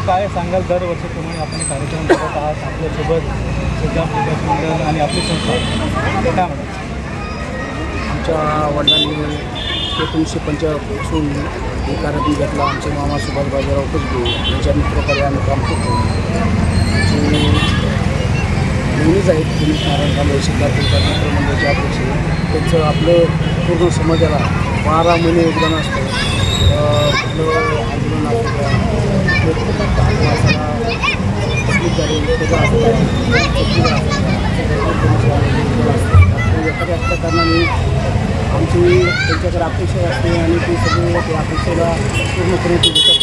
काय सांगाल दरवर्षीप्रमाणे आपण कार्यक्रम करत आहात आपल्यासोबत सिद्धार्थ विकास मंडळ आणि आपली संस्था काय म्हणतात? आमच्या वडिलांनी 1985पासून हे कार्यक्रम घेतला. आमचे मामा सुभाष बाजीराव कुसबे यांच्या मित्रकार्य आम्ही काम करतो. जे नेहमीच आहेत दिनेश नारायण कांबळे सिद्धार्थ विकास मंडळाचे अध्यक्ष. त्यांचं आपलं पूर्ण समाजाला 12 महिने योगदान असतं. आपलं आंदोलन एखाद्या असल्या कारणाने आमची त्यांच्याकडे अपेक्षा असते आणि ते सगळे त्या अपेक्षेला पूर्ण करण्याची देतात.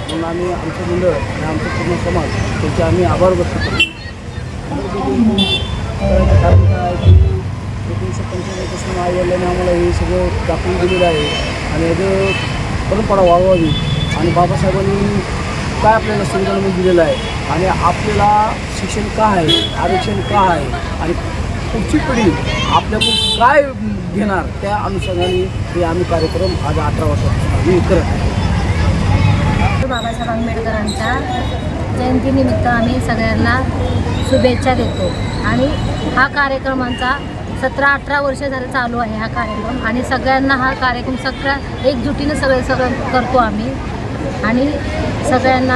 म्हणून आम्ही आमचं मंडळ आणि आमचं पूर्ण समाज त्यांचे आम्ही आभार व्यक्त करतो. कारण काय आहे की 1995पासून आईवडिलांनी आम्हाला हे सगळं दाखवून दिलेलं आहे आणि याचं परंपरा वाढवावी आणि बाबासाहेबांनी काय आपल्याला संविधान दिलेलं आहे आणि आपल्याला शिक्षण का आहे, आरक्षण का आहे आणि पुढची पिढी आपल्याकडून काय घेणार त्या अनुषंगाने हे आम्ही कार्यक्रम आज 18 वर्षापासून आम्ही करत आहे. बाबासाहेब आंबेडकरांच्या जयंतीनिमित्त आम्ही सगळ्यांना शुभेच्छा देतो आणि हा कार्यक्रमांचा 17-18 वर्ष झालं चालू आहे हा कार्यक्रम आणि सगळ्यांना हा कार्यक्रम सगळ्या एकजुटीनं सगळं करतो आम्ही आणि सगळ्यांना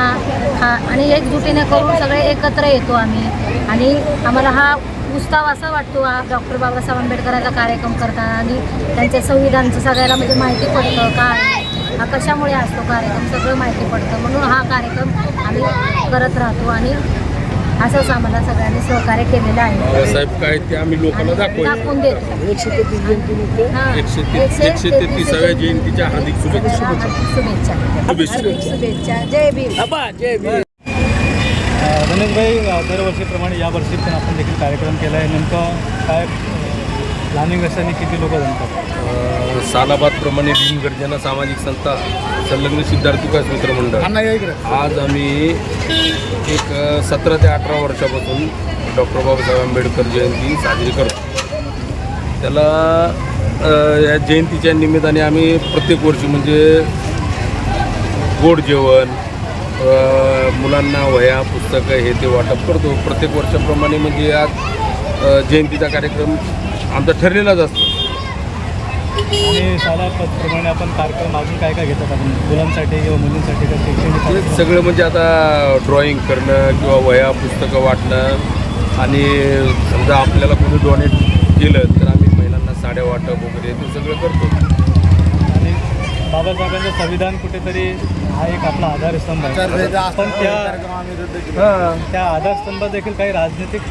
आणि एकजुटीने करून सगळे एकत्र येतो आम्ही आणि आम्हाला हा उत्साह असा वाटतो हा डॉक्टर बाबासाहेब आंबेडकरांचा कार्यक्रम करताना आणि त्यांच्या संविधानाचं सगळ्याला म्हणजे माहिती पडतं काय हा कशामुळे असतो कार्यक्रम सगळं माहिती पडतं म्हणून हा कार्यक्रम आम्ही करत राहतो आणि असंच आम्हाला सगळ्यांनी सहकार्य केलेलं आहे. बाबासाहेब काय ते आम्ही लोकांना दाखवून देतो. 133 जयंतीनिमित्त 133व्या जयंतीच्या हार्दिक शुभेच्छा. शुभेच्छा. जय भीम. जय भीम. रमेशभाई, दरवर्षीप्रमाणे यावर्षी पण आपण देखील कार्यक्रम केला आहे. नेमकं काय प्लॅनिंग असताना किती लोक जमतात? सालाबादप्रमाणे भीमगर्जना सामाजिक संस्था संलग्न सिद्धार्थ विकास मित्र मंडळ आज आम्ही एक 17 ते 18 वर्षापासून डॉक्टर बाबासाहेब आंबेडकर जयंती साजरी करतो. त्याला या जयंतीच्या निमित्ताने आम्ही प्रत्येक वर्षी म्हणजे गोड जेवण, मुलांना वह्या पुस्तकं हे ते वाटप करतो. प्रत्येक वर्षाप्रमाणे म्हणजे आज जयंतीचा कार्यक्रम आमचा ठरलेलाच असतो. आणि सालाप्रमाणे आपण कार्यक्रम अजून काय काय घेतात आपण मुलांसाठी किंवा मुलींसाठी का शैक्षणिक सगळं म्हणजे आता ड्रॉईंग करणं किंवा वह्या पुस्तकं वाटणं आणि समजा आपल्याला कोणी डोनेट केलं तर आम्ही महिलांना साड्या वाटप वगैरे ते सगळं करतो. आणि बाबासाहेबांचं संविधान कुठेतरी हा एक आपला आधारस्तंभ आहे पण त्या आधारस्तंभात देखील काही राजनैतिक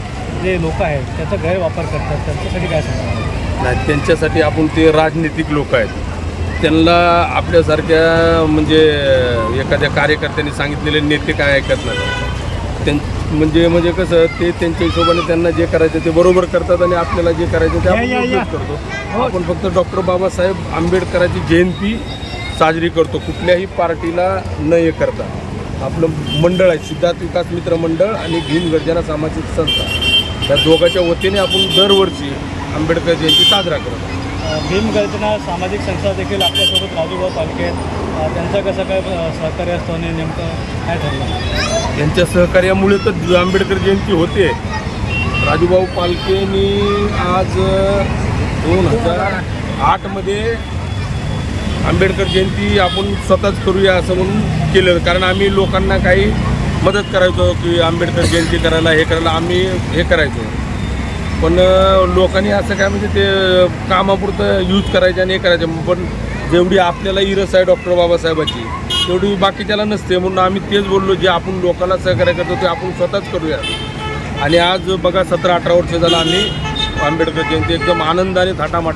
जे लोक आहेत त्याचा गैरवापर करतात त्यांच्यासाठी काय सांगणार? नाही, त्यांच्यासाठी आपण ते राजनीतिक लोक आहेत त्यांना आपल्यासारख्या म्हणजे एखाद्या कार्यकर्त्यांनी सांगितलेले नेते काय ऐकत नाही. म्हणजे कसं ते त्यांच्या हिशोबाने त्यांना जे करायचं ते बरोबर करतात आणि आपल्याला जे करायचं ते आपण करतो. आपण फक्त डॉक्टर बाबासाहेब आंबेडकरांची जयंती साजरी करतो. कुठल्याही पार्टीला न हे करता आपलं मंडळ आहे सिद्धार्थ विकास मित्र मंडळ आणि भीमगर्जना सामाजिक संस्था या दोघांच्या वतीने आपण दरवर्षी आंबेडकर जयंती साजरा करतो. भीमगर्जना सामाजिक संस्था देखील आपल्यासोबत राजूभाऊ पालके आहेत. त्यांचं कसं काय सहकार्य असतं आणि नेमकं काय ठरलं? यांच्या सहकार्यामुळे तर आंबेडकर जयंती होते. राजूभाऊ पालकेंनी आज 2008मध्ये आंबेडकर जयंती आपण स्वतःच करूया असं म्हणून केलं. कारण आम्ही लोकांना काही मदत करायचो की आंबेडकर जयंती करायला हे करायला आम्ही हे करायचो. पण लोकांनी असं काय म्हणजे ते कामापुरतं यूज करायचं आणि हे करायचं. पण जेवढी आपल्याला इरस आहे डॉक्टर बाबासाहेबाची तेवढी बाकीच्याला नसते. म्हणून आम्ही तेच बोललो जे आपण लोकांना सहकार्य करतो ते आपण स्वतःच करूया. आणि आज बघा 17-18 वर्ष झालं आम्ही आंबेडकर जयंती एकदम आनंदाने थाटामाटात